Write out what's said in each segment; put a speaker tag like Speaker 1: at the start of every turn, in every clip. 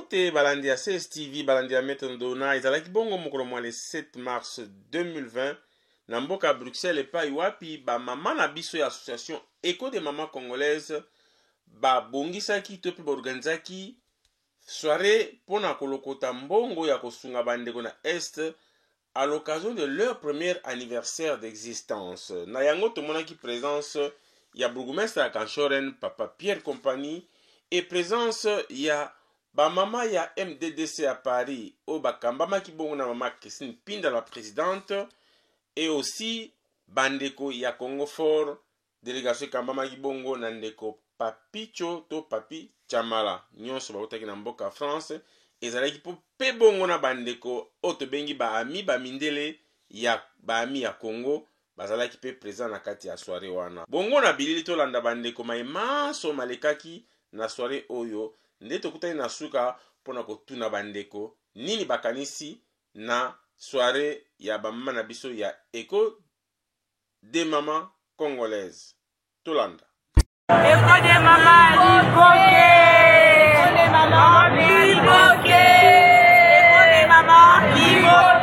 Speaker 1: Bote Balandia CSTV Balandia Metondona ezalaki bongo mokolo mwa le 7 mars 2020 na mboka Bruxelles epai wapi ba mama na biso ya association Écho des mamans congolaises ba bongisaki to pe organizaki soirée pona kolokota mbongo ya kosunga bandeko na Est à l'occasion de leur premier anniversaire d'existence. Na yango tomonaki présence ya bourgmestre ya Kanchoren Papa Pierre Compagnie et présence ya ba mama ya MDDC à Paris au bakambama ki bongo na mama Christine Pinda la présidente et aussi bandeko ya Congo Fort délégation kambama ki bongo na ndeko Papicho to Papi Chamala nyonso bautaki na mboka France ezalaki po pe bongo na bandeko oto bengi ba ami ba mindele ya ba ami ya Congo bazalaki pe présent na kati ya soirée wana bongo na bilili to landa bandeko maima so malekaki na soirée oyo nde tokutani na suka pona kotuna bandeko nini bakanisi na soirée ya bamama na biso ya Écho des mamans congolaises tolanda
Speaker 2: Écho des mamans liboke Écho des mamans liboke Écho des mamans liboke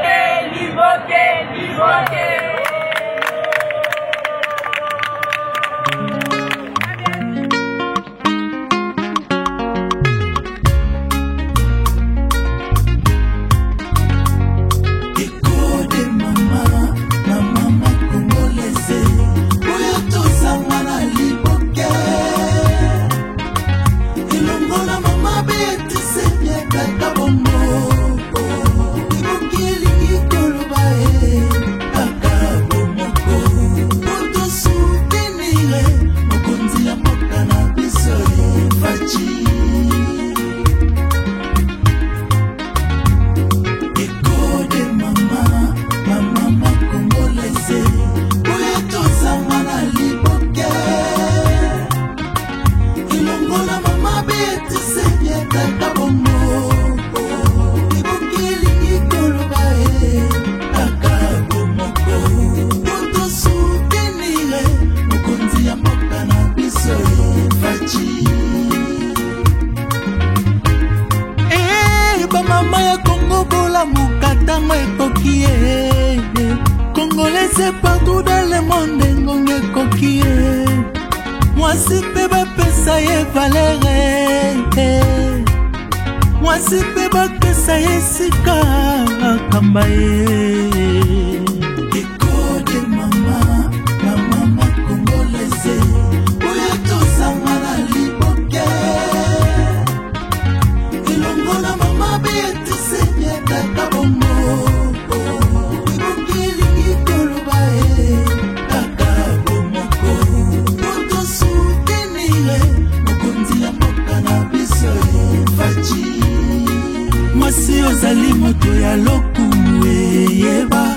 Speaker 3: Congolais partout dans le monde ngonge kokie Mwasi pe ba pesa ye valere Mwasi pe ba pesa ye sika kamba ye Écho des mamans, la maman congolaise Oya tosanga na liboke Ilongo na mama beti senye kaka bongo Mwasi ozali moto ya lokumu yeba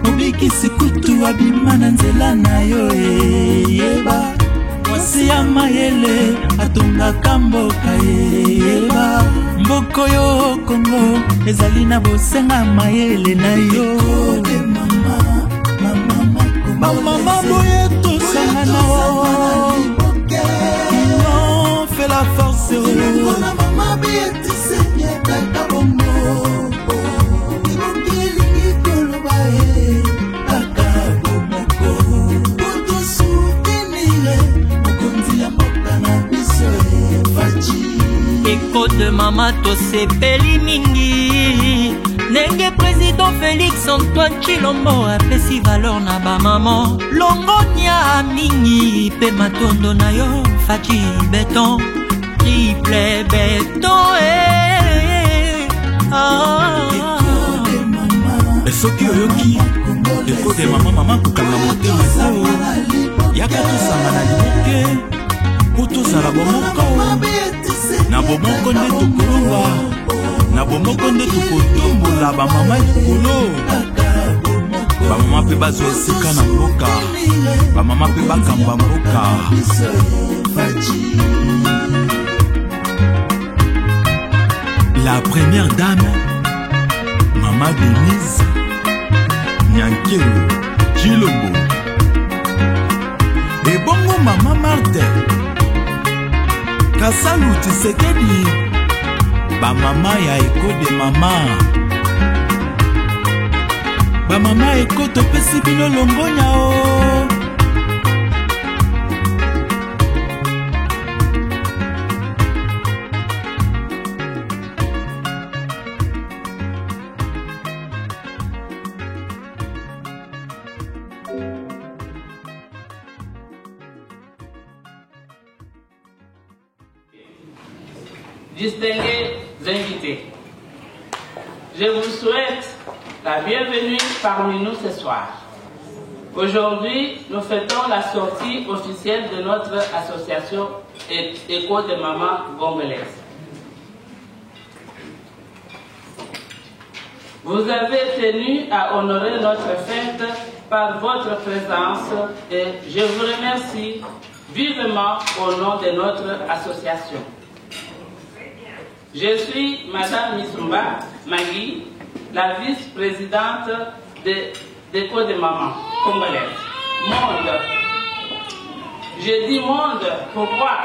Speaker 3: Mobikisi kutu abima na nzela na yo yeba Mwasi ya mayele atongaka mboka yeba Mboko yo Kongo ezali na bosenga mayele na yo Mama boye tosanga na wo Ils fait la force Mama beti senye kaka bongo Ibokili koloba kaka bomoko Kutu soutenire Mokonzi ya mboka na biso fachi
Speaker 4: Écho de mama to sepeli mingi Nenge président Félix Antoine Chilombo apesi valeur na ba maman Longonia mingi pe matondo na yo fachi béton triple béton
Speaker 3: Soki oyoki Écho des mamans mama kokanga motema sao Yaka tosanga na liboke Po tozala bomoko Na bomoko nde tokolonga Na bomoko nde tokotombola bamama likolo Bamama mpe bazwa esika na mboka Bamama mpe bakamba mboka La première dame Mama Denise Nyankelo Chilombo Et bongo Mama Martin Kasalu Tshisekedi bamama ya eko de mama bamama eko topesi bino longonya o
Speaker 5: Distingués invités, je vous souhaite la bienvenue parmi nous ce soir. Aujourd'hui, nous fêtons la sortie officielle de notre association Écho des mamans congolaises. Vous avez tenu à honorer notre fête par votre présence et je vous remercie vivement au nom de notre association. Je suis Madame Misumba Magui, la vice-présidente d'Écho des mamans congolaises. Monde. Je dis monde, pourquoi?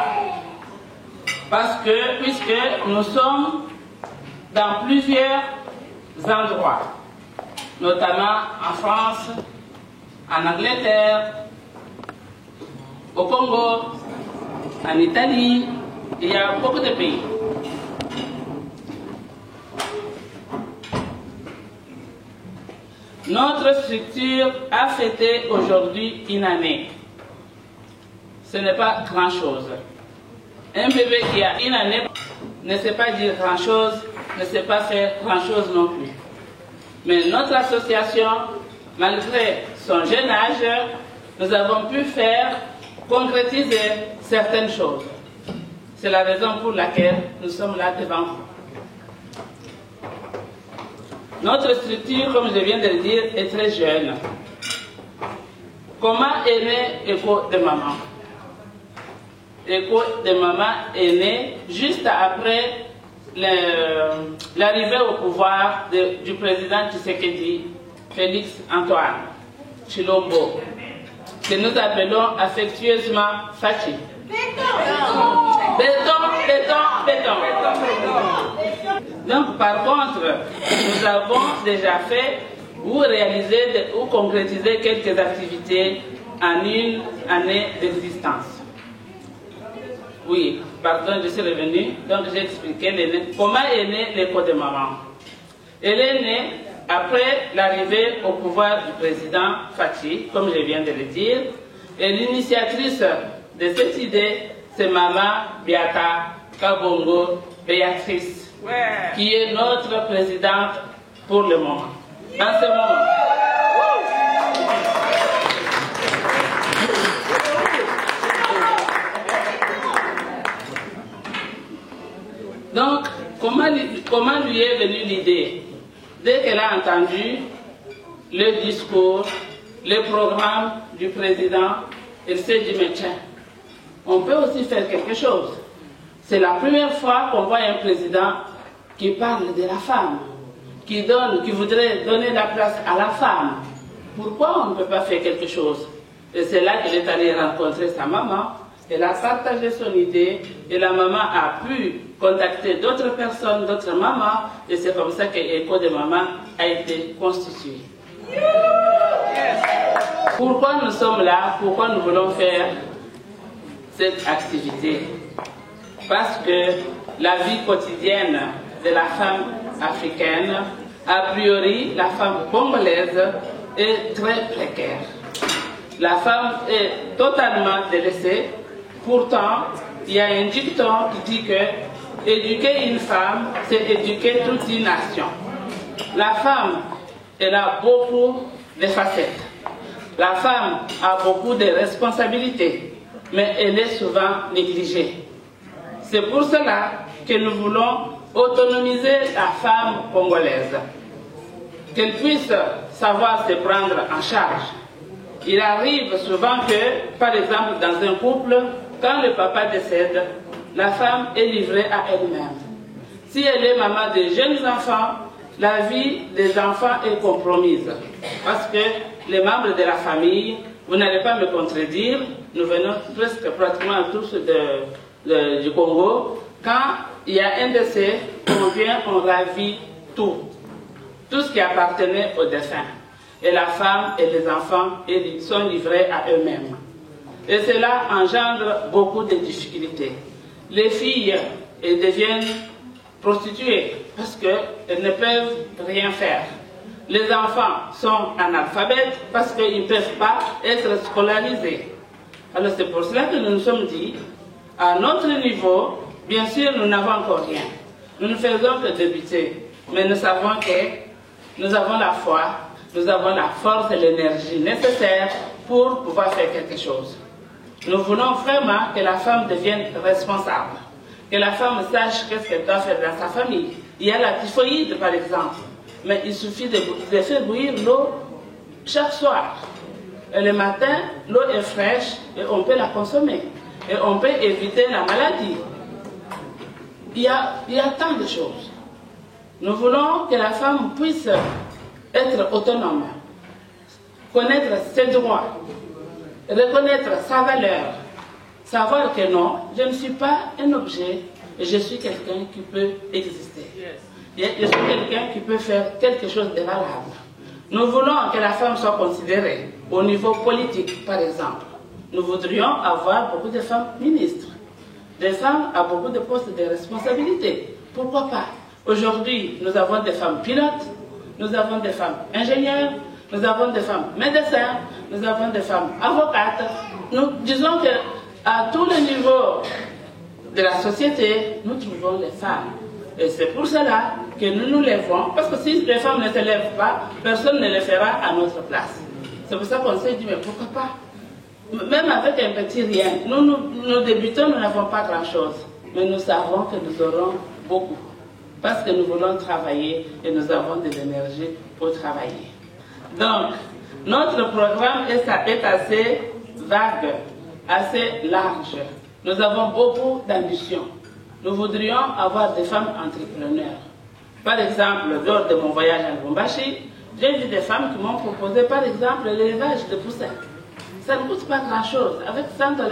Speaker 5: Parce que, puisque nous sommes dans plusieurs endroits, notamment en France, en Angleterre, au Congo, en Italie, il y a beaucoup de pays. Notre structure a fêté aujourd'hui une année. Ce n'est pas grand-chose. Un bébé qui a une année ne sait pas dire grand-chose, ne sait pas faire grand-chose non plus. Mais notre association, malgré son jeune âge, nous avons pu faire concrétiser certaines choses. C'est la raison pour laquelle nous sommes là devant vous. Notre structure, comme je viens de le dire, est très jeune. Comment est né Écho de maman? Écho de maman est né juste après l'arrivée au pouvoir du président Tshisekedi, Félix Antoine Tshilombo, que nous appelons affectueusement Fachi. Béton, béton, béton. Donc, par contre, nous avons déjà fait ou réalisé ou concrétisé quelques activités en une année d'existence. Oui, pardon, je suis revenue. Donc, j'ai expliqué comment est née l'Écho de maman. Elle est née après l'arrivée au pouvoir du président Fachi, comme je viens de le dire. Et l'initiatrice de cette idée, c'est Maman Biaka Kabongo Béatrice, qui est notre présidente pour le moment. En ce moment. Donc, comment lui est venue l'idée? Dès qu'elle a entendu le discours, le programme du président, elle s'est dit, mais tiens, on peut aussi faire quelque chose. C'est la première fois qu'on voit un président qui parle de la femme, qui voudrait donner la place à la femme. Pourquoi on ne peut pas faire quelque chose? Et c'est là qu'elle est allée rencontrer sa maman. Elle a partagé son idée et la maman a pu contacter d'autres personnes, d'autres mamans, et c'est comme ça que Écho de maman a été constitué. Pourquoi nous sommes là? Pourquoi nous voulons faire cette activité? Parce que la vie quotidienne de la femme africaine, a priori la femme congolaise, est très précaire. La femme est totalement délaissée. Pourtant, il y a un dicton qui dit que éduquer une femme, c'est éduquer toute une nation. La femme, elle a beaucoup de facettes. La femme a beaucoup de responsabilités, mais elle est souvent négligée. C'est pour cela que nous voulons autonomiser la femme congolaise, qu'elle puisse savoir se prendre en charge. Il arrive souvent que, par exemple, dans un couple, quand le papa décède, la femme est livrée à elle-même. Si elle est maman de jeunes enfants, la vie des enfants est compromise. Parce que les membres de la famille, vous n'allez pas me contredire, nous venons presque pratiquement tous du Congo, quand il y a un décès, on vient, on ravit tout ce qui appartenait aux défunts. Et la femme et les enfants ils sont livrés à eux-mêmes. Et cela engendre beaucoup de difficultés. Les filles elles deviennent prostituées parce qu'elles ne peuvent rien faire. Les enfants sont analphabètes parce qu'ils ne peuvent pas être scolarisés. Alors c'est pour cela que nous nous sommes dit, à notre niveau, bien sûr nous n'avons encore rien. Nous ne faisons que débuter, mais nous savons que nous avons la foi, nous avons la force et l'énergie nécessaires pour pouvoir faire quelque chose. Nous voulons vraiment que la femme devienne responsable, que la femme sache qu'est-ce qu'elle doit faire dans sa famille. Il y a la typhoïde par exemple, mais il suffit de faire bouillir l'eau chaque soir. Et le matin, l'eau est fraîche et on peut la consommer. Et on peut éviter la maladie. Il y a tant de choses. Nous voulons que la femme puisse être autonome, connaître ses droits, reconnaître sa valeur, savoir que non, je ne suis pas un objet, je suis quelqu'un qui peut exister. Je suis quelqu'un qui peut faire quelque chose de valable. Nous voulons que la femme soit considérée au niveau politique, par exemple. Nous voudrions avoir beaucoup de femmes ministres, des femmes à beaucoup de postes de responsabilité. Pourquoi pas? Aujourd'hui, nous avons des femmes pilotes, nous avons des femmes ingénieures, nous avons des femmes médecins, nous avons des femmes avocates. Nous disons qu'à tous les niveaux de la société, nous trouvons les femmes. Et c'est pour cela que nous nous lèvons, parce que si les femmes ne se lèvent pas, personne ne le fera à notre place. C'est pour ça qu'on s'est dit, mais pourquoi pas? Même avec un petit rien, nous débutons, nous n'avons pas grand-chose. Mais nous savons que nous aurons beaucoup. Parce que nous voulons travailler et nous avons de l'énergie pour travailler. Donc, notre programme est assez vague, assez large. Nous avons beaucoup d'ambition. Nous voudrions avoir des femmes entrepreneurs. Par exemple, lors de mon voyage à Lubumbashi, j'ai vu des femmes qui m'ont proposé, par exemple, l'élevage de poussins. Ça ne coûte pas grand-chose. Avec 100 $,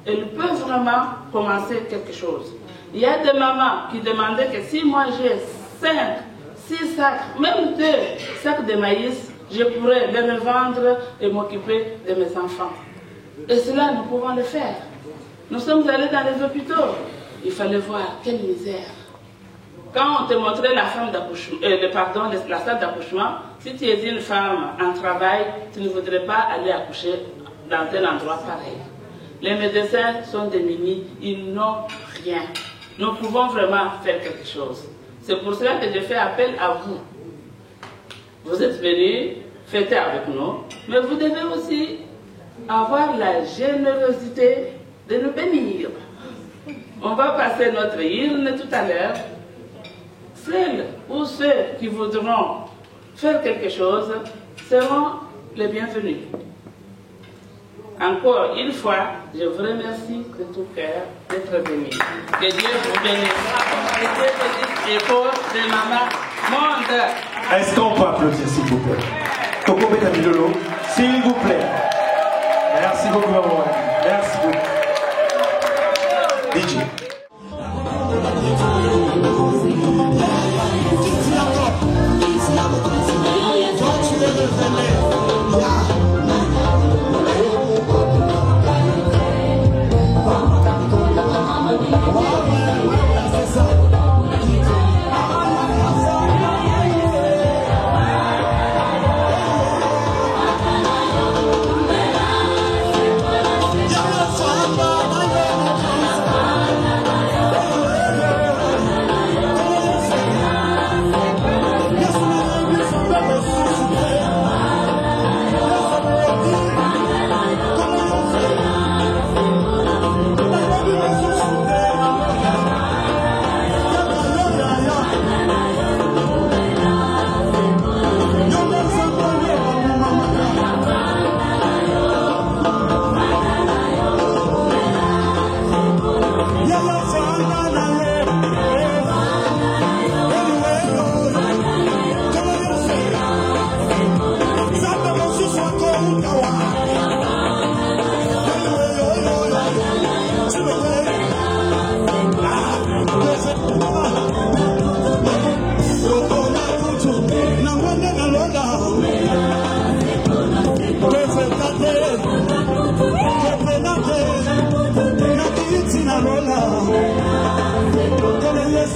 Speaker 5: elles peuvent vraiment commencer quelque chose. Il y a des mamans qui demandaient que si moi j'ai 5, 6 sacs, même 2 sacs de maïs, je pourrais les revendre et m'occuper de mes enfants. Et cela, nous pouvons le faire. Nous sommes allés dans les hôpitaux. Il fallait voir quelle misère. Quand on te montrait la salle d'accouchement, si tu es une femme en travail, tu ne voudrais pas aller accoucher dans un endroit pareil. Les médecins sont démunis, ils n'ont rien. Nous pouvons vraiment faire quelque chose. C'est pour cela que je fais appel à vous. Vous êtes venus fêter avec nous, mais vous devez aussi avoir la générosité de nous bénir. On va passer notre hymne tout à l'heure. Celles ou ceux qui voudront faire quelque chose seront les bienvenus. Encore une fois, je vous remercie de tout cœur d'être venus. Que Dieu vous bénisse. Que Dieu bénisse écho de Maman Monde.
Speaker 6: Est-ce qu'on peut applaudir, s'il vous plaît? Coco Betamilolo, s'il vous plaît. Merci beaucoup, maman. Merci beaucoup. DJ.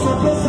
Speaker 7: Baba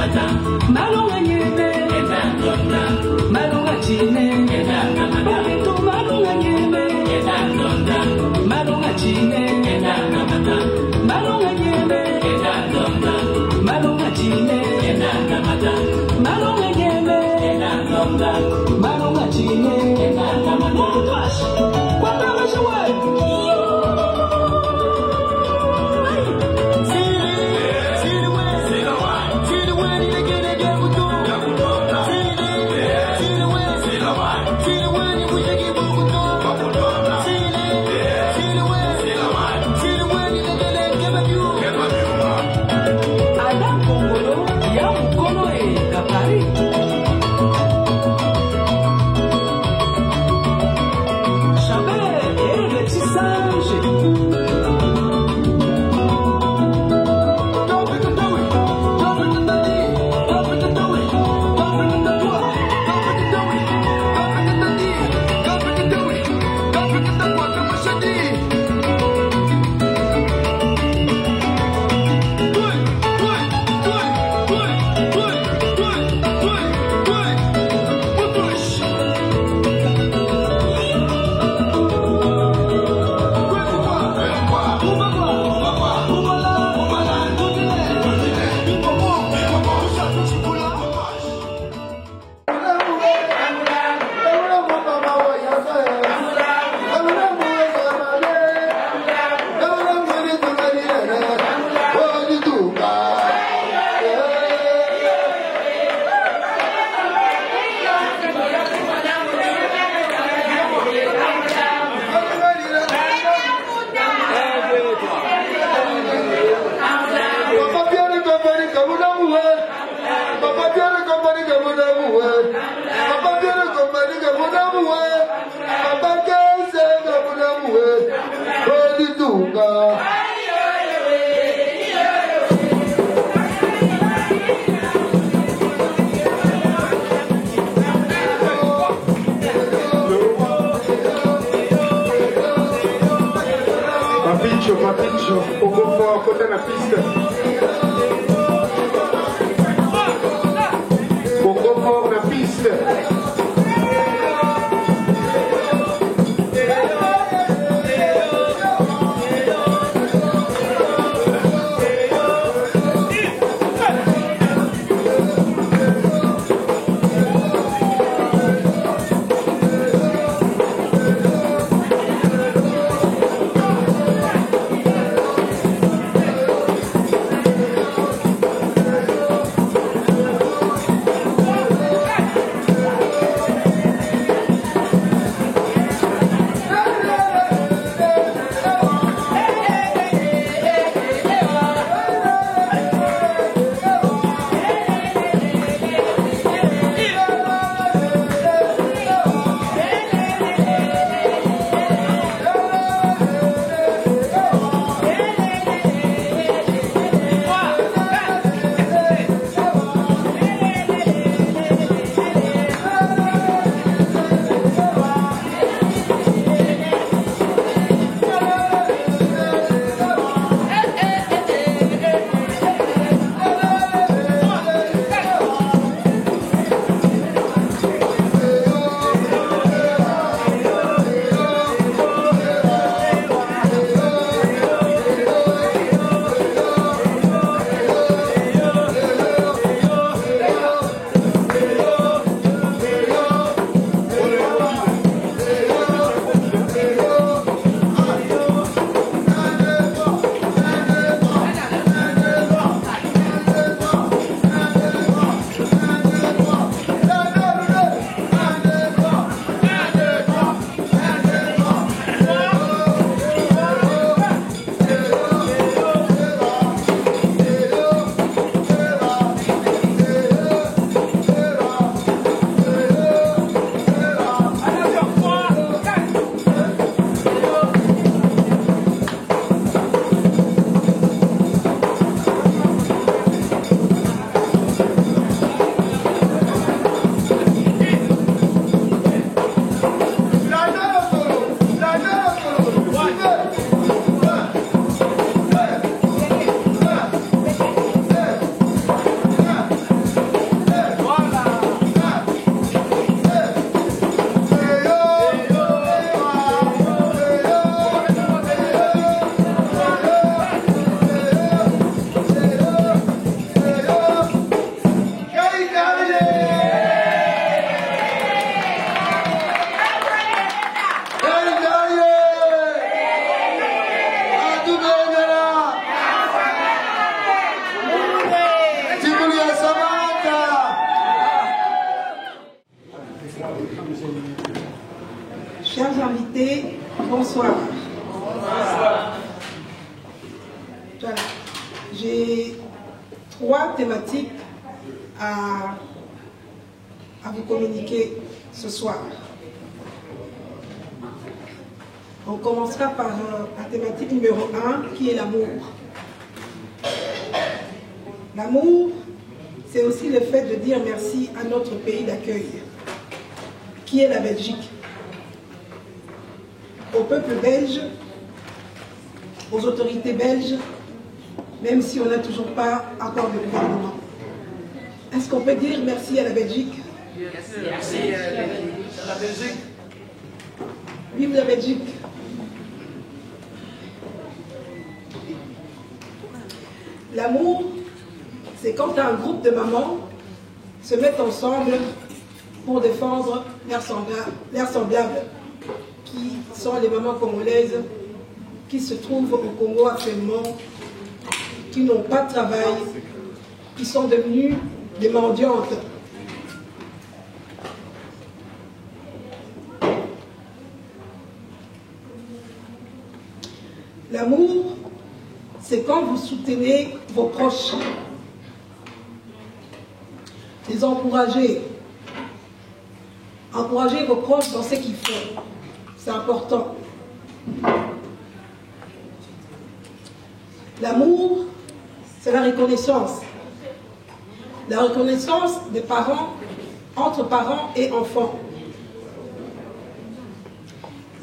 Speaker 7: Malonga nyebe, malonga chine, bonito malonga nyebe, malonga chine, malonga nyebe, malonga chine, malonga nyebe, malonga chine, Montois, quando ela joga,
Speaker 6: Papincho, au confort, côté la piste. Au confort, la piste.
Speaker 8: invités, bonsoir. Bonsoir. Voilà. J'ai 3 thématiques à vous communiquer ce soir. On commencera par la thématique numéro 1 qui est l'amour. L'amour, c'est aussi le fait de dire merci à notre pays d'accueil, qui est la Belgique. Au peuple belge, aux autorités belges, même si on n'a toujours pas encore de gouvernement. Est-ce qu'on peut dire merci à la Belgique?
Speaker 7: Merci à la Belgique.
Speaker 8: Vive la Belgique. L'amour, c'est quand un groupe de mamans se mettent ensemble pour défendre leurs semblables, qui sont les mamans congolaises qui se trouvent au Congo actuellement, qui n'ont pas de travail, qui sont devenues des mendiantes. L'amour, c'est quand vous soutenez vos proches, les encourager. Encouragez vos proches dans ce qu'ils font. C'est important. L'amour, c'est la reconnaissance. La reconnaissance des parents, entre parents et enfants.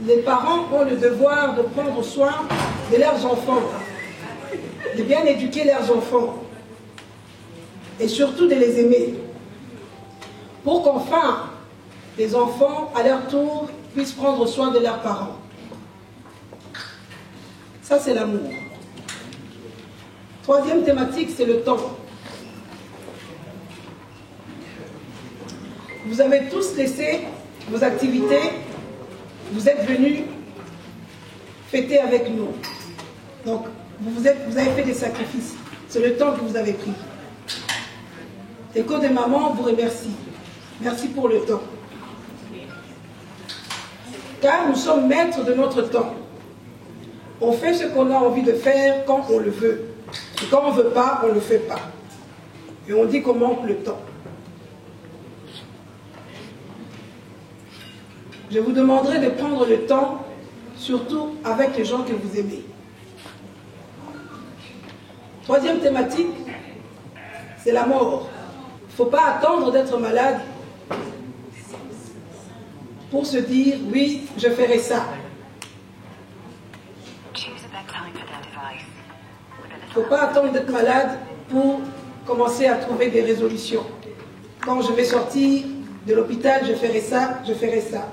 Speaker 8: Les parents ont le devoir de prendre soin de leurs enfants, de bien éduquer leurs enfants et surtout de les aimer, pour qu'enfin les enfants, à leur tour, puissent prendre soin de leurs parents. Ça, c'est l'amour. 3e thématique, c'est le temps. Vous avez tous laissé vos activités, vous êtes venus fêter avec nous. Donc, vous avez fait des sacrifices. C'est le temps que vous avez pris. Écho des mamans vous remercie. Merci pour le temps. Car nous sommes maîtres de notre temps. On fait ce qu'on a envie de faire quand on le veut. Et quand on ne veut pas, on ne le fait pas. Et on dit qu'on manque le temps. Je vous demanderai de prendre le temps, surtout avec les gens que vous aimez. 3e thématique, c'est la mort. Il ne faut pas attendre d'être malade pour se dire, oui, je ferai ça. Il ne faut pas attendre d'être malade pour commencer à trouver des résolutions. Quand je vais sortir de l'hôpital, je ferai ça, je ferai ça.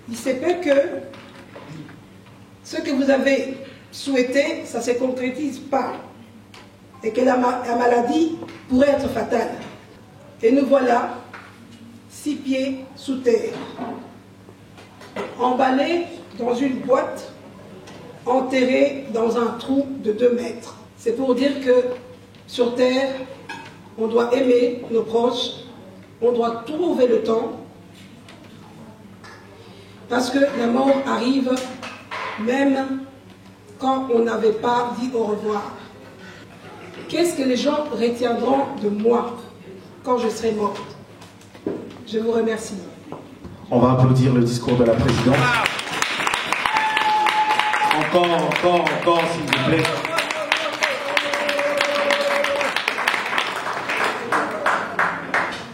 Speaker 8: Il se peut que ce que vous avez souhaité, ça ne se concrétise pas. Et que la maladie pourrait être fatale. Et nous voilà, 6 pieds sous terre, emballés dans une boîte, enterrés dans un trou de 2 mètres. C'est pour dire que sur terre, on doit aimer nos proches, on doit trouver le temps, parce que la mort arrive même quand on n'avait pas dit au revoir. Qu'est-ce que les gens retiendront de moi quand je serai morte? Je vous remercie.
Speaker 6: On va applaudir le discours de la présidente. Encore, s'il vous plaît.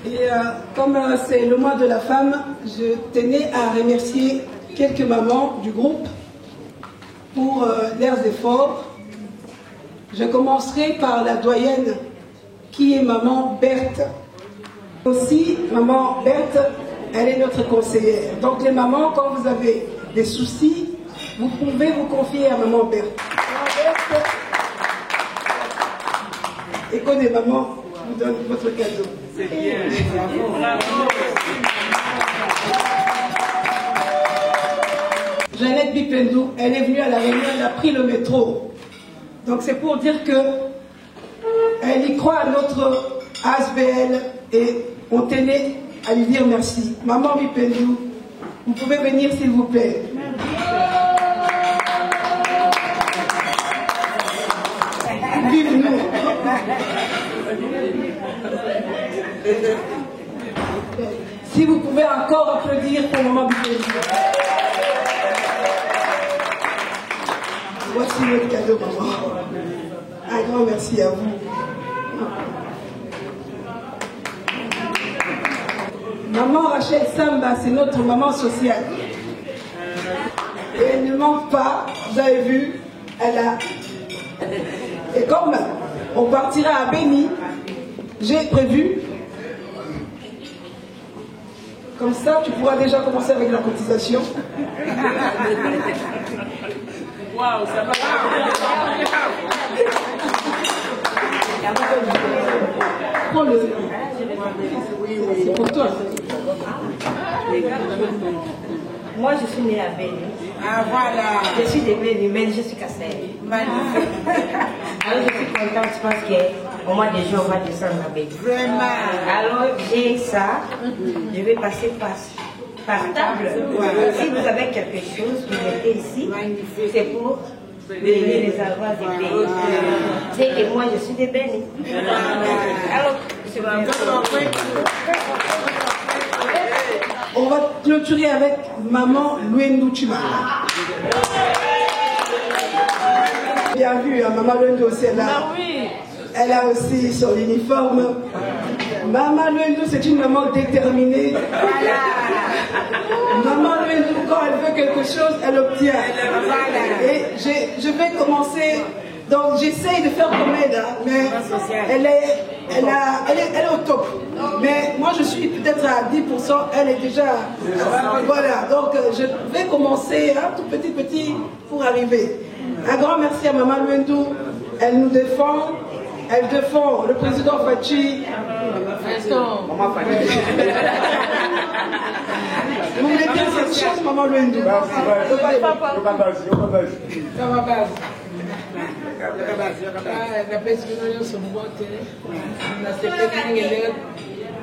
Speaker 8: Et comme c'est le mois de la femme, je tenais à remercier quelques mamans du groupe pour leurs efforts. Je commencerai par la doyenne qui est maman Berthe. Aussi, maman Berthe, elle est notre conseillère. Donc les mamans, quand vous avez des soucis, vous pouvez vous confier à maman Berthe. Maman Berthe, et quand les mamans vous donnent votre cadeau. C'est bien. Jeannette Bipendou, elle est venue à la réunion, elle a pris le métro. Donc c'est pour dire que elle y croit à notre ASBL et on tenait à lui dire merci. Maman Bipendou, Vous pouvez venir s'il vous plaît. Vive nous. Si vous pouvez encore applaudir pour maman Bideli. Voici votre cadeau, maman. Un grand merci à vous. Maman Rachel Samba, c'est notre maman sociale. Et elle ne manque pas, vous avez vu, elle a... Et comme on partira à Béni, j'ai prévu, comme ça tu pourras déjà commencer avec la cotisation.
Speaker 2: Waouh, ça va.
Speaker 8: Prends le... C'est pour toi.
Speaker 9: Moi, je suis née à Béni.
Speaker 2: Ah, voilà.
Speaker 9: Je suis de Béni, mais je suis cassée.
Speaker 2: Magnifique.
Speaker 9: Alors, je suis contente parce qu'au mois de juin, on va descendre à Béni.
Speaker 2: Vraiment.
Speaker 9: Alors, j'ai ça. Je vais passer par table. Si vous avez quelque chose, vous mettez ici. C'est pour bénir les endroits de Béni. C'est que moi, je suis de Béni. Alors, c'est bon.
Speaker 8: On va clôturer avec maman Luendo Chimala. Bien vu, hein, maman Luendo aussi, elle a aussi son uniforme. Maman Luendo, c'est une maman déterminée. Maman Luendo, quand elle veut quelque chose, elle obtient. Et je vais commencer. Donc j'essaye de faire comme elle, hein, mais elle est au top. Mais moi je suis peut-être à 10%, elle est déjà... Voilà, donc je vais commencer un tout petit pour arriver. Un grand merci à Maman Luendo, elle nous défend, elle défend le président Fachi. Maman Fachi. Vous voulez dire cette chose, Maman Luendo?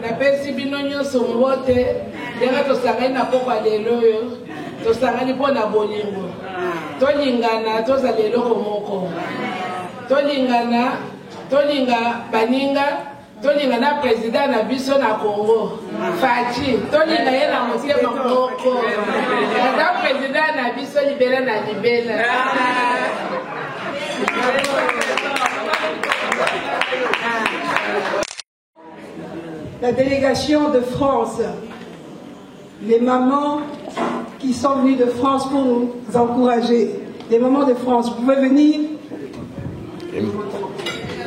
Speaker 2: napesi bino nyonso mbote ndenge tosangani na pokwa lelo oyo tosangani mpo na bolingo tolingana tozala eloko moko tolingana tolinga baninga tolinga na président na biso na Congo Fachi tolinga ye na motema moko ata président na biso libela na libela.
Speaker 8: La délégation de France, les mamans qui sont venues de France pour nous encourager, les mamans de France, vous pouvez venir?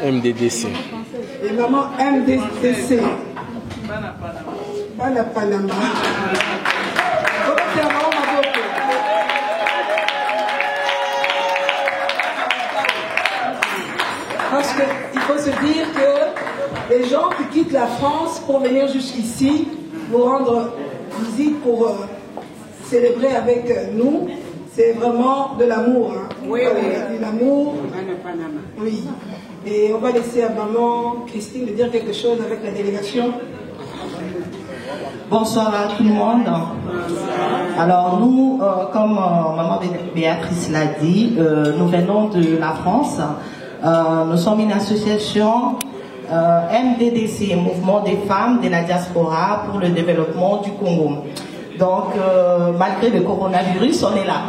Speaker 1: MDDC.
Speaker 8: Les mamans MDDC. Bana Panama. Parce qu'il faut se dire que les gens qui quittent la France pour venir jusqu'ici, pour rendre visite, pour célébrer avec nous, c'est vraiment de l'amour. Hein.
Speaker 2: Oui,
Speaker 8: de l'amour. Oui. Et on va laisser à maman Christine de dire quelque chose avec la délégation.
Speaker 10: Bonsoir à tout le monde. Alors nous, comme maman Béatrice l'a dit, nous venons de la France. Nous sommes une association MDDC, Mouvement des femmes de la diaspora pour le développement du Congo. Donc, malgré le coronavirus, on est là.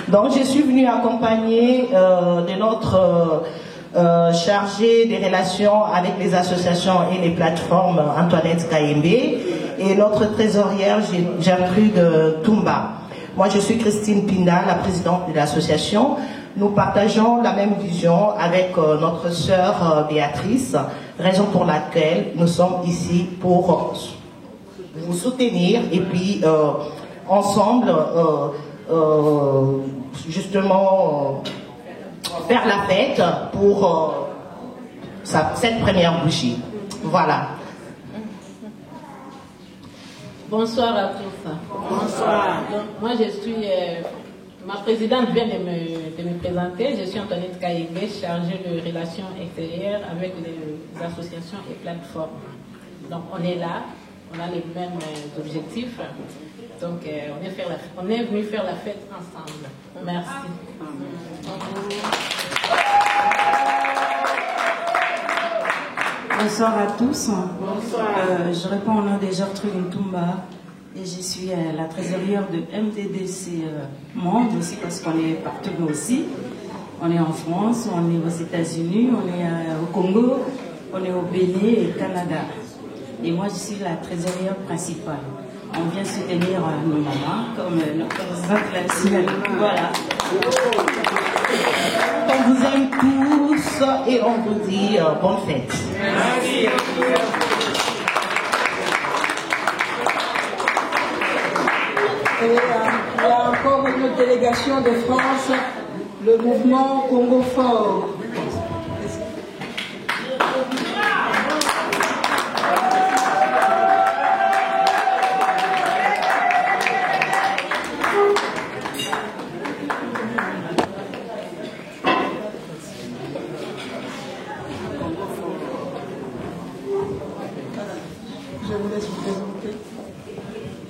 Speaker 10: Donc, je suis venue accompagner de notre chargé des relations avec les associations et les plateformes, Antoinette Kayembe, et notre trésorière Gertrude Toumba. Moi, je suis Christine Pinda, la présidente de l'association. Nous partageons la même vision avec notre sœur Béatrice, raison pour laquelle nous sommes ici pour vous soutenir et puis ensemble, justement, faire la fête pour cette première bougie. Voilà.
Speaker 11: Bonsoir à tous.
Speaker 2: Bonsoir.
Speaker 11: Donc, moi, je suis... ma présidente vient de me présenter. Je suis Antoinette Kayembe, chargée de relations extérieures avec les associations et plateformes. Donc, on est là on a les mêmes objectifs. Donc, on est venu faire la fête ensemble. Merci.
Speaker 12: Bonsoir à tous. Bonsoir. Je réponds au nom de Gertrude Ntumba et je suis la trésorière de MDDC Monde aussi parce qu'on est partout nous aussi. On est en France, on est aux États-Unis, on est au Congo, on est au Bénin et au Canada. Et moi, je suis la trésorière principale. On vient soutenir nos mamans comme notre présidente l'a dit. Voilà.
Speaker 10: On vous aime tous et on vous dit bonne fête.
Speaker 12: Merci.
Speaker 8: Et, il y a encore une autre délégation de France, le mouvement Congo Fort.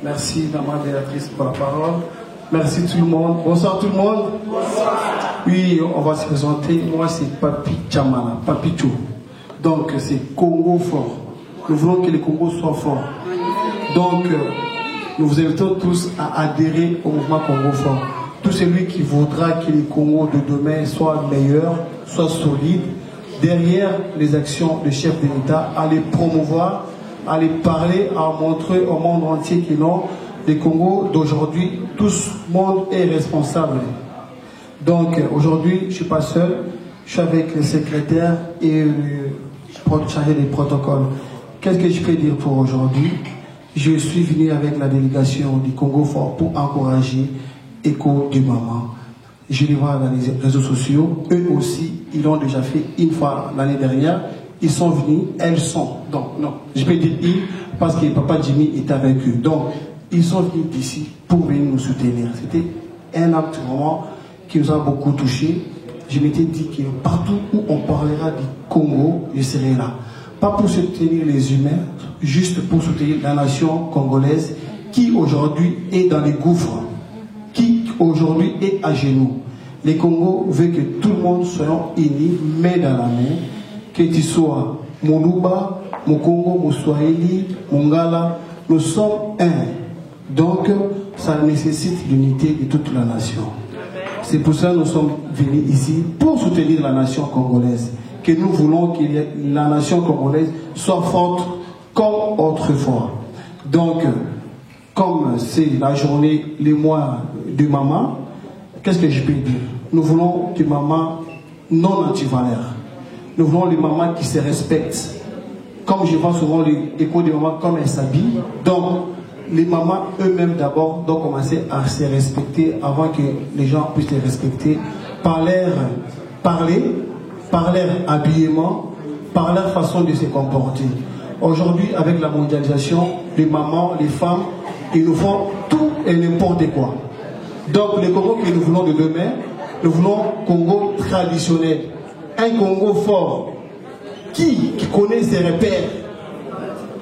Speaker 6: Merci, Maman Béatrice, pour la parole. Merci tout le monde. Bonsoir tout le monde. Bonsoir. Oui, on va se présenter. Moi, c'est Papi Chamala, Papi Chou. Donc, c'est Congo fort. Nous voulons que le Congo soit fort. Donc, nous vous invitons tous à adhérer au mouvement Congo fort. Tout celui qui voudra que le Congo de demain soit meilleur, soit solide, derrière les actions du chef de l'État, à les promouvoir, à les parler, à montrer au monde entier que non, le Congo d'aujourd'hui, tout le monde est responsable. Donc aujourd'hui, je ne suis pas seul, je suis avec le secrétaire et le chargé des protocoles. Qu'est-ce que je peux dire pour aujourd'hui? Je suis venu avec la délégation du Congo fort pour encourager Écho du Maman. Je les vois dans les réseaux sociaux, eux aussi, ils l'ont déjà fait une fois l'année dernière. Ils sont venus, elles sont. Donc, non, je peux dire ils parce que Papa Jimmy est avec eux. Donc, ils sont venus d'ici pour venir nous soutenir. C'était un acte vraiment qui nous a beaucoup touchés. Je m'étais dit que partout où on parlera du Congo, je serai là. Pas pour soutenir les humains, juste pour soutenir la nation congolaise qui aujourd'hui est dans les gouffres, qui aujourd'hui est à genoux. Les Congo veulent que tout le monde soit unis, main dans la main. Que tu sois Moluba, Mokongo, Moswahili, Mongala, nous sommes un. Donc, ça nécessite l'unité de toute la nation. C'est pour ça que nous sommes venus ici, pour soutenir la nation congolaise. Que nous voulons que la nation congolaise soit forte comme autrefois. Donc, comme c'est la journée, les mois de maman, qu'est-ce que je peux dire? Nous voulons des mamans non antivaleurs. Nous voulons les mamans qui se respectent. Comme je vois souvent les échos des mamans, comme elles s'habillent. Donc, les mamans eux-mêmes d'abord doivent commencer à se respecter avant que les gens puissent les respecter par leur parler, par leur habillement, par leur façon de se comporter. Aujourd'hui, avec la mondialisation, les mamans, les femmes, ils nous font tout et n'importe quoi. Donc, le Congo que nous voulons de demain, nous voulons Congo traditionnel. Un Congo fort qui connaît ses repères.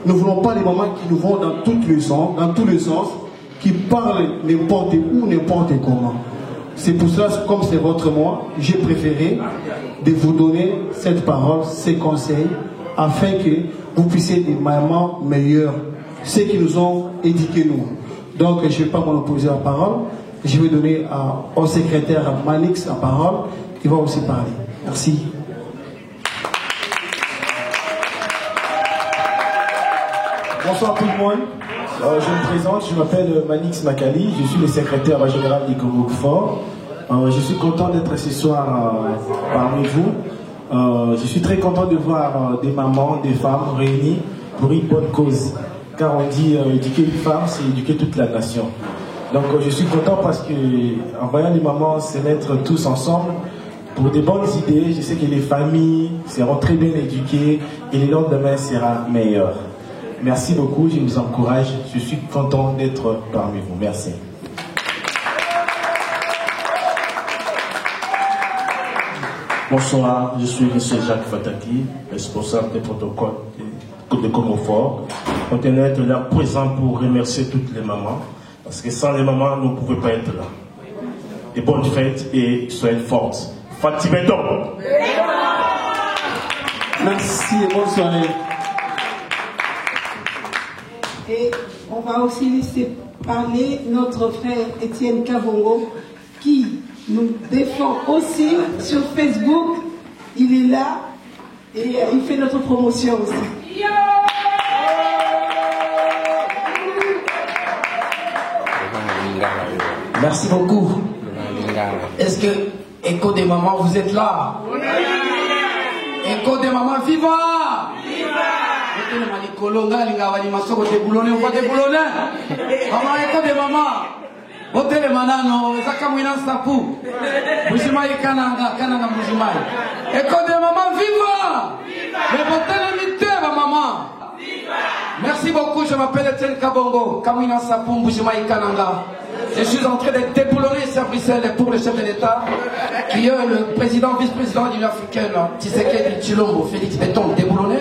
Speaker 6: Nous ne voulons pas des mamans qui nous vont dans tous les sens, qui parlent n'importe où, n'importe comment. C'est pour cela, comme c'est votre mois, j'ai préféré de vous donner cette parole, ces conseils, afin que vous puissiez être des mamans meilleures, ceux qui nous ont éduqués nous. Donc je ne vais pas monopoliser la parole, je vais donner au secrétaire Manix la parole, qui va aussi parler. Merci. Bonsoir tout le monde. Je me présente, je m'appelle Manix Makali, je suis le secrétaire général du Congo Fort. Je suis content d'être ce soir parmi vous. Je suis très content de voir des mamans, des femmes réunies pour une bonne cause. Car on dit éduquer une femme, c'est éduquer toute la nation. Donc je suis content parce que en voyant les mamans se mettre tous ensemble pour des bonnes idées, je sais que les familles seront très bien éduquées et le lendemain sera meilleur. Merci beaucoup, je vous encourage, je suis content d'être parmi vous. Merci.
Speaker 13: Bonsoir, je suis M. Jacques Fataki, responsable des protocoles de Congo Fort. On tenait à être là présent pour remercier toutes les mamans. Parce que sans les mamans, nous ne pouvions pas être là. Et bonnes fêtes et soyez fortes. Fatima Dom.
Speaker 6: Merci et bonne soirée.
Speaker 8: Et on va aussi laisser parler notre frère Étienne Kabongo qui nous défend aussi sur Facebook. Il est là et il fait notre promotion aussi.
Speaker 6: Merci beaucoup. Est-ce que Écho des mamans, vous êtes là? Écho des mamans, viva! Écho des mamans. Hôtel Manano, Zakamwina Sapu, Bujimai Kananga, Kananga Bujimai. Écho des mamans, viva! Mais hôtel Mité, ma maman. Merci beaucoup, je m'appelle Etienne Kabongo, Kamwina Sapu, Bujimai Kananga. Je suis en train de déboulonner ici à Bruxelles pour le chef de l'État, qui est le président, vice-président de l'Union africaine, Tshisekedi Tshilombo, Félix Béton, déboulonné.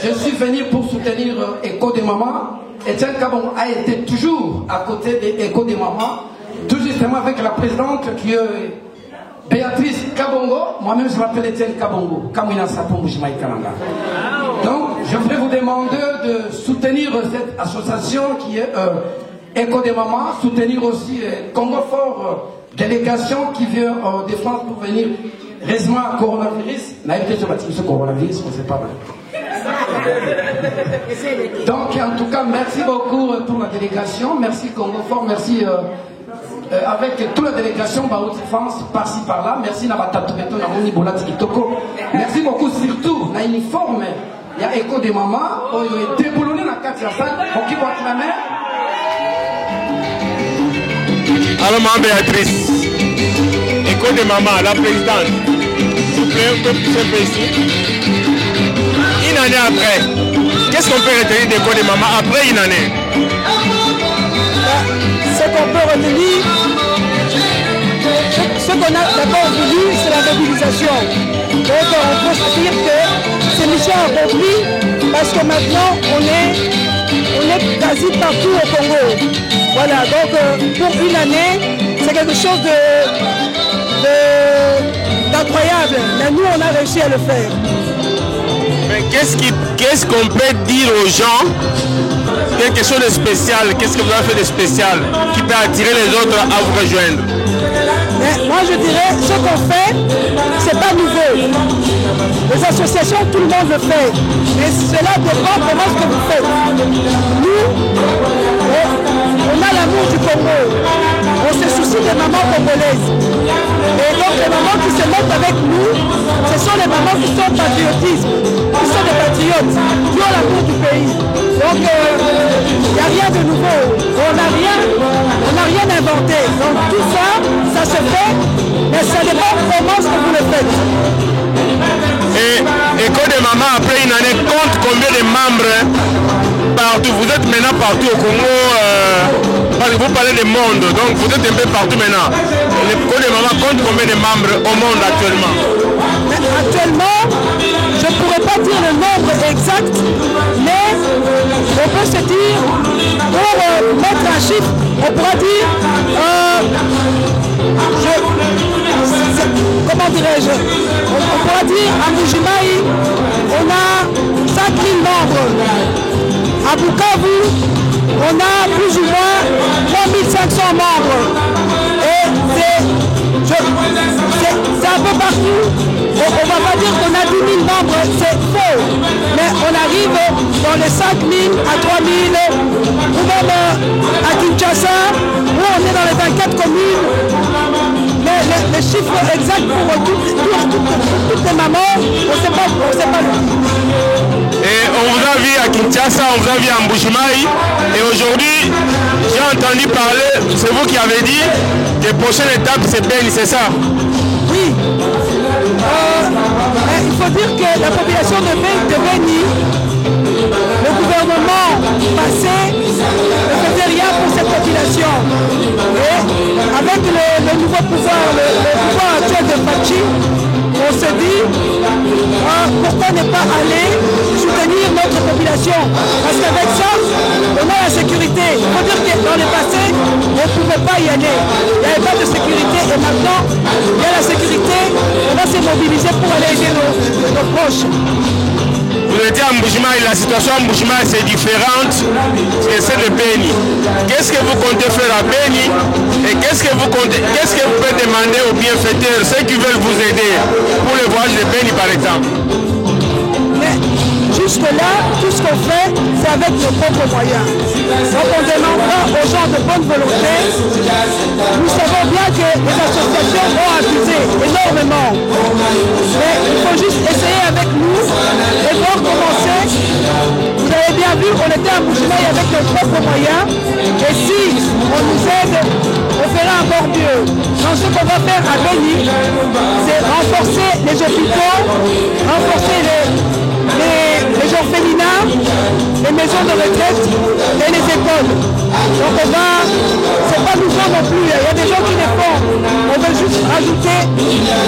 Speaker 6: Je suis venu pour soutenir Écho des mamans. Etienne Kabongo a été toujours à côté de Écho des mamans, tout justement avec la présidente qui est Béatrice Kabongo. Moi-même, je m'appelle Etienne Kabongo, Kamwina Sapon Bujimai Kananga. Donc, je voudrais vous demander de soutenir cette association qui est Écho des mamans, soutenir aussi Congo Fort, délégation qui vient de France pour venir résumer le coronavirus. On a été sur le coronavirus, on ne sait pas. Donc, en tout cas, merci beaucoup pour la délégation. Merci Congo Fort, merci avec toute la délégation Baout France, par-ci par-là. Merci Nabatatu Beto, Namoni Bolat Itoko. Merci beaucoup, surtout, na uniforme. Il y a Écho des mamans, il est déboulonné dans la carte de la salle, pour qui va acclamer.
Speaker 1: Alors, Mme Béatrice, Écho des mamans, la présidente, s'il vous plaît, un peu plus simple ici. Une année après, qu'est-ce qu'on peut retenir d'Écho des mamans après une année?
Speaker 14: Ce qu'on peut retenir, ce qu'on a d'abord voulu, c'est la mobilisation. Donc on peut se dire que c'est mission accomplie parce que maintenant on est quasi partout au Congo. Voilà, donc pour une année, c'est quelque chose d'incroyable. Mais nous, on a réussi à le faire.
Speaker 1: Mais qu'est-ce qu'on peut dire aux gens? Quelque chose de spécial, qu'est-ce que vous avez fait de spécial qui peut attirer les autres à vous rejoindre?
Speaker 14: Mais moi je dirais, ce qu'on fait, c'est pas nouveau. Les associations, tout le monde le fait. Mais cela dépend comment ce que vous faites. Nous, on a l'amour du Congo. On se soucie des mamans congolaises. Et donc les mamans qui se mettent avec nous, ce sont les mamans qui sont patriotisme, qui sont des patriotes, qui ont l'amour du pays. Donc il n'y a rien de nouveau. On n'a rien inventé. Donc tout ça, ça se fait, mais ça dépend comment ce que vous le faites.
Speaker 1: Et Écho des mamans, après une année, compte combien de membres partout? Vous êtes maintenant partout au Congo, parce que vous parlez du monde, donc vous êtes un peu partout maintenant. Écho des mamans compte combien de membres au monde actuellement?
Speaker 14: Actuellement, je ne pourrais pas dire le nombre exact, mais on peut se dire, pour mettre un chiffre, on pourra dire, comment dirais-je, on pourra dire à Mbujimayi, on a 5000 membres. À Bukavu, on a plus ou moins 3500 membres. Et c'est un peu partout. On ne va pas dire qu'on a 10 000 membres, c'est faux. Mais on arrive dans les 5 000 à 3 000, ou même à Kinshasa, où on est dans les 24 communes. Mais les chiffres exacts pour toutes les mamans, on ne sait pas le dire.
Speaker 1: Et on vous a vu à Kinshasa, on vous a vu à Mbujimayi. Et aujourd'hui, j'ai entendu parler, c'est vous qui avez dit, les prochaines étapes c'est Beni, c'est ça?
Speaker 14: Oui. Il faut dire que la population de Beni, le gouvernement passé ne faisait rien pour cette population. Et avec le nouveau pouvoir, le pouvoir actuel de Fachi, on on se dit pourquoi ne pas aller soutenir notre population, parce qu'avec ça on a la sécurité. Il faut dire que dans le passé on ne pouvait pas y aller, il n'y avait pas de sécurité, et maintenant il y a la sécurité, on va se mobiliser pour aller aider nos proches.
Speaker 1: Vous étiez à Mbujimayi, la situation à Mbujimayi c'est différente que celle de Beni. Qu'est-ce que vous comptez faire à Beni et qu'est-ce que vous pouvez demander aux bienfaiteurs, ceux qui veulent vous aider pour le voyage de Beni par exemple?
Speaker 14: Mais jusque-là, tout ce qu'on fait, c'est avec nos propres moyens. Donc on demandera aux gens de bonne volonté. Nous savons bien que les associations ont abusé énormément. Mais il faut juste essayer avec nous et voir comment c'est. Vous avez bien vu, on était à Mbujimayi avec nos propres moyens. Et si on nous aide, on fera encore mieux. Donc ce qu'on va faire à Beni, c'est renforcer les hôpitaux, renforcer les orphelinats, les maisons de retraite et les écoles. Donc on va, c'est pas nouveau non plus, il y a des gens qui le font. On veut juste rajouter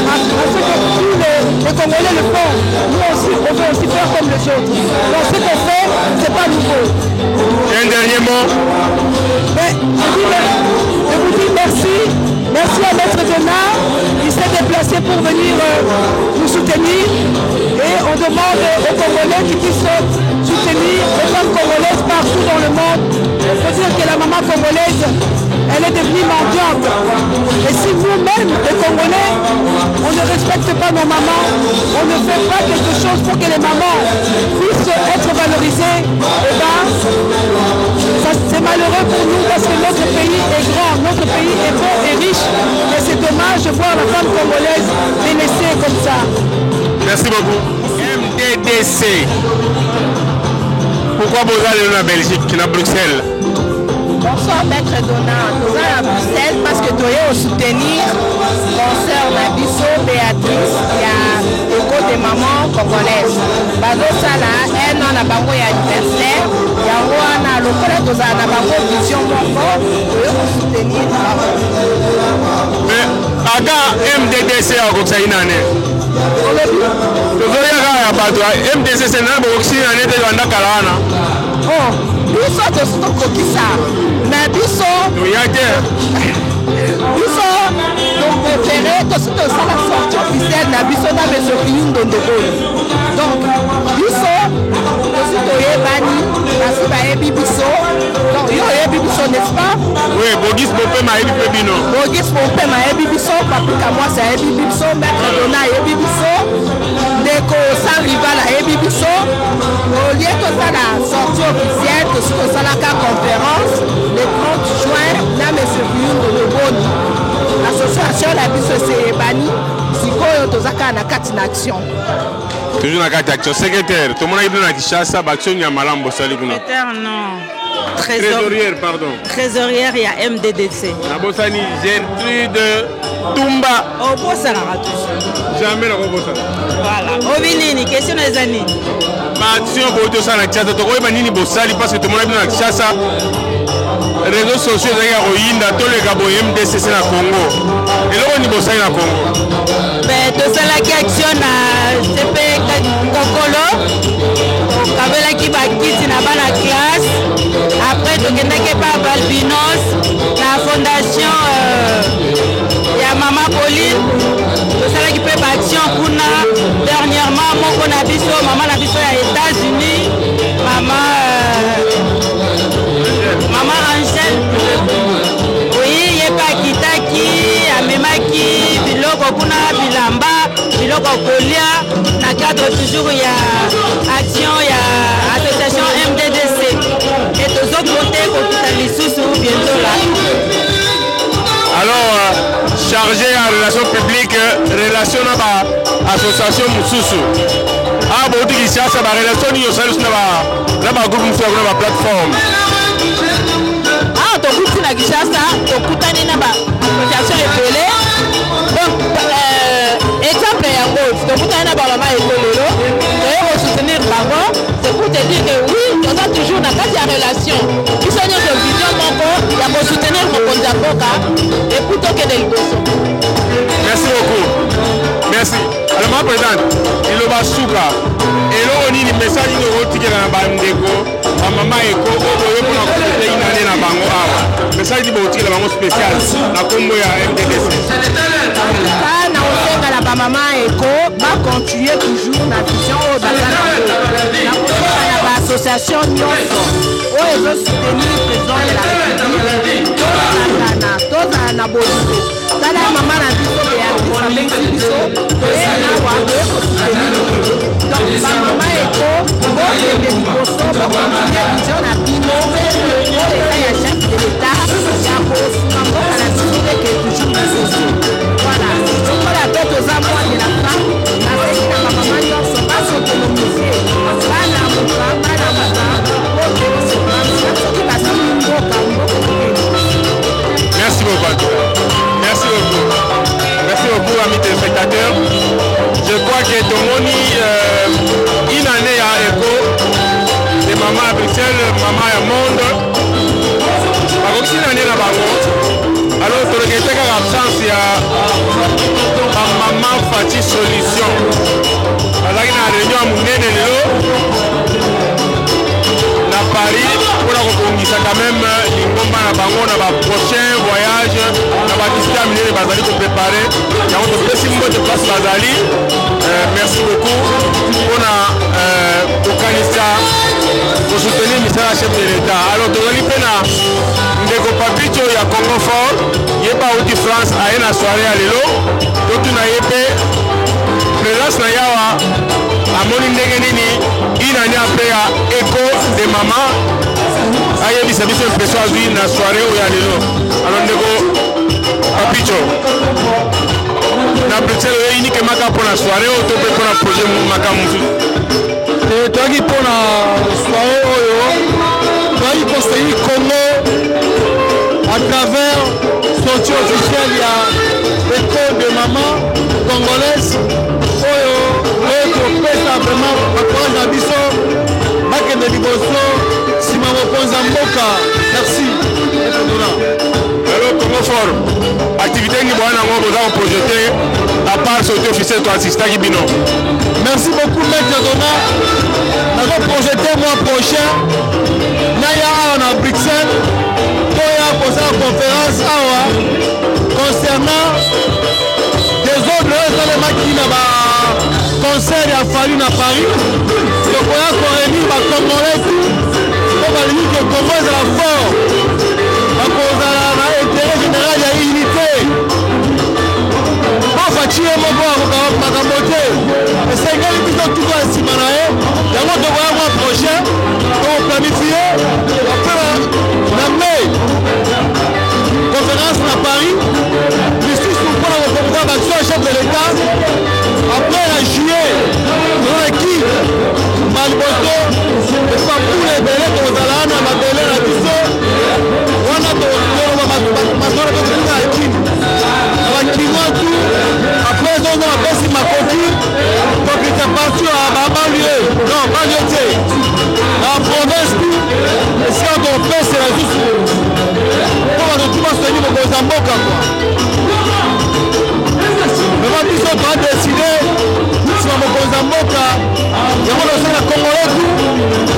Speaker 14: à ce que tous les Congolais le font. Nous aussi, on veut aussi faire comme les autres. Donc ce qu'on fait, c'est pas nouveau.
Speaker 1: Un dernier mot.
Speaker 14: Mais je vous dis merci. Merci à Maître Donat qui s'est déplacé pour venir nous soutenir. Et on demande aux Congolais qui puissent soutenir les femmes congolaises partout dans le monde. Il faut dire que la maman congolaise, elle est devenue mendiante. Et si nous-mêmes, les Congolais, on ne respecte pas nos mamans, on ne fait pas quelque chose pour que les mamans puissent être valorisées, et bien, c'est malheureux pour nous parce que notre pays est grand, notre pays est beau et riche. Et c'est dommage de voir la femme congolaise délaissée comme ça.
Speaker 1: Merci beaucoup. MDDC. Pourquoi vous allez en Belgique, à Bruxelles?
Speaker 10: Bonsoir Maître Donat. Nous allons à Bruxelles parce que nous allons soutenir mon soeur Nabiso Béatrice qui a écho des mamans congolaises. Bazo Sala, un an à Bango anniversaire. Yango ana lokola toza na bango vision moko, nous allons soutenir.
Speaker 1: Mais aga MDDC a kosaina nane. MDC c'est un
Speaker 10: oh, biso tosokokisa na biso biso préféré tosala sortie officielle na biso na Monsieur Kiyundondo donc biso toyebani basi bayebi biso donc yo oyebi biso n'est-ce pas?
Speaker 1: Oui, Bogis Popé mayebi pe bino.
Speaker 10: Bogis Popé mayebi biso, Paprika Mwasi ayebi biso, Maître Donat ayebi biso, Ndeko Sans Rival ayebi biso. Au lieu de la sortie officielle, de la conférence le 30 juin na Monsieur Kiyundondo Boni. L'association la biso c'est bani sikoyo tozaka na kati na action.
Speaker 1: Toujours na kati action. Secrétaire, tout le monde a dit na Kishasa, action ya malambo sali kuna.
Speaker 15: Secrétaire non.
Speaker 1: Trésorière, pardon.
Speaker 15: Trésorière, il y a MDDC.
Speaker 1: Nabosani Gertrude Tumba.
Speaker 15: Au Bossala toujours.
Speaker 1: Jamais le Bossala.
Speaker 15: Voilà. Ovinini, question des années.
Speaker 1: Ma action pour tout ça, la Kishasa, tu vois, Nini Bossali, parce que tout le monde a dit na Kishasa. Réseaux sociaux, il y a Royinda, tous les Gabo MDCC na Congo. Et là, on y bosse na Congo.
Speaker 15: Ben, tout ça, la action à CP Kokolo. Kabela qui va quitter la classe. Après, tu n'es pas Balbinos, la fondation Maman Pauline. Tout ça qui peut action pour nous. Dernièrement, mon Nabiso, maman Nabiso aux États-Unis. Maman Angèle. Oui, il n'y a pas Kitaki, Amemaki, Biloko Kuna, Bilamba, Biloko Kolia. Dans le cadre toujours, il y a action, il y a association MDDC. Et tous autres côtés, pour tout aller sous bientôt là.
Speaker 1: Alors, chargé en relations publiques, relation à l'association Moussoussou. Ah, bon, tu dis ça, ça va relation au service de la groupe sur la plateforme.
Speaker 15: Ah, ton groupe na Kishasa, ton koutani na association épelée. Donc, exemple yango, ton koutani na maman épelée, tu veux soutenir maman, c'est pour te dire que oui, on a toujours dans la relation. Qui sont nos visions, il y a pour soutenir mon contact et plutôt que des gosses.
Speaker 1: Merci beaucoup. Merci. Alors, madame présidente eloba suka eloko nini message nini okotikela na bandeko bamama eko oyo mpona kopete inane na bango awa message nini bokotikela bango spécial na kombo ya MDDC
Speaker 10: na osengala bamama eko bacontinue toujours na vision oyo baza na baassociation nyonso oyo ezosoutenir président de la république tozala na bolingo tala mama na biso beatrice biso toyenawa toyekosoutenir donc bamama eko bokende liboso bokontinue vision na bino oyo eza ya chef de l'état ya kosunga mboka na biso eke toujours bisoso voilà sokola pe toza mois de la femme nasengi na bamama nyonso basokonomize balamuka soki basili mboka
Speaker 1: merci beaucoup merci beaucoup merci beaucoup amis téléspectateurs je crois que tomoni une année à écho de maman à Bruxelles maman à monde bakoki une année na bango alors tolokete kaka absence ya bamama Fati solution bazalaki na réunion ya monene lelo na Paris mpona kokongisa quand même lingomba na bango na baprochain voyage na badisite ya minene bazali koprépare yango topesi mbote place bazali merci beaucoup mpona kokanisa kosoutenir misala ya chef de l'état alors tozali mpe na ndeko papicho ya Congo fort ye mpe auti France aye na soirée ya lelo totuna ye mpe présence na yawa amoni ndenge nini inani apre ya écho de mama ayebisa biso impression azwi na soirée oyo ya lelo alors ndeko papicho na Bruxelles oyo inike maka mpona soirée oyo to mpe mpona projet maka mosusu
Speaker 6: toyaki mpona soirée oyo toyaki conseiller Congo à travers sortie officielle ya école de maman congolaise oyo topesa vraiment bacourage na biso bakende liboso nsima mokonzi ya mboka merci
Speaker 1: alors Congo fort activité ngi bwana yango boza koprojete à part sortie officielle toassistaki bino
Speaker 6: merci beaucoup maître Dona nazoprojete mois prochain naya awa na Bruxelles toya kosala conférence awa concernant des ordres esalemaki na baconcert ya falu na Paris tokoya koréunir bacongolais po balingi ke Congo ezala fort bakozala na intérêt général ya unité bafatie moko makambo te esengeli biso tuko ya nsima na ye yango tokoya mois prochain tokoplanifie apres na mai conférence na Paris lisusu mpona kokomisa baction ya chef de l'état après na juillet tozalaki maliboso epapule ebele tozala na mabele na biso wana masolo tokolinga ya kini na bakinoa tu après ezoza bapesi makoki tokita partout ya babanlie non banlie te na province tu esika topesela lisusu mpo bato tu basoni mokonzi ya mboka kwa vraiment biso toadeside nsima mokonzi ya mboka yango tosala congolais tu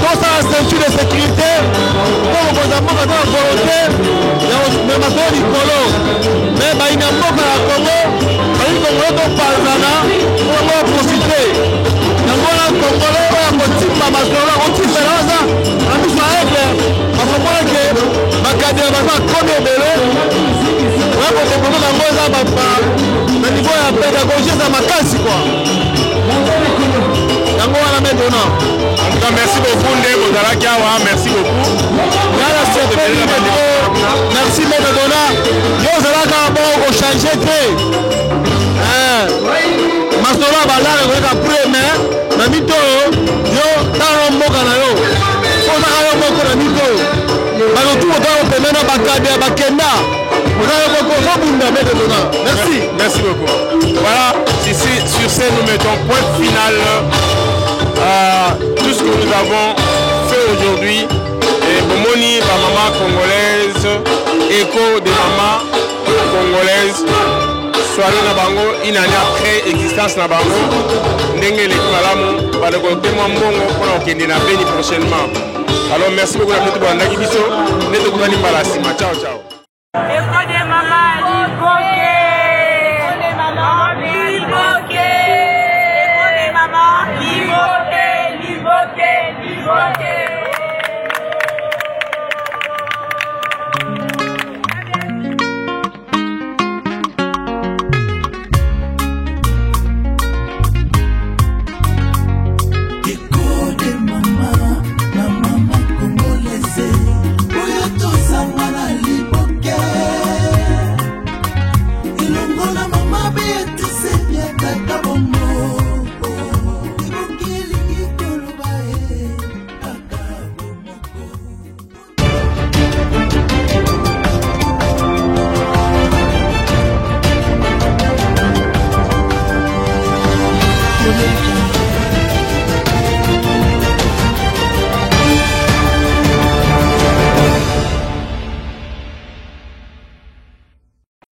Speaker 6: tosala ceinture de sécurité mpo mokonzi ya mboka aza na volonté ya komema to likolo me bayina mboka ya congo balingi congolais topanzana mpo yango baprofite yango wana congolais oyo akotimba masolo akotimbela aza na biso aeble bakomonake bakadere baza bakomi ebele oya kodevelope yango eza na niveau ya pédagogie eza makasi kwa yango wana medona
Speaker 1: en tout cas merci beaucoup nde bozalaki awa merci beaucoup
Speaker 6: ngana sepeli merci medona yo ozalaka bon kochange te masolo ya balare koyeka preme na mitoyo yo tala mboka na yo ozaka yo moko na mitoyo balotu otala kopemena bakade ya bakenda ozala yo moko ozobunda medona merci
Speaker 1: merci beaucoup voilà ici sur ce nous mettons point final à tout ce que nous avons fait aujourd'hui et bomoni ba maman congolaise écho des mamans congolaises soirée na bango une année après existence na bango ndenge les malamu ba de côté moi mbongo pour okende na Beni prochainement. Alors merci beaucoup à tout le monde biso neto ko ni malasima. Ciao ciao.
Speaker 16: Écoutez maman Liboké. Écoutez maman Liboké. Écoutez maman Liboké, Liboké, Liboké.
Speaker 17: Thank you.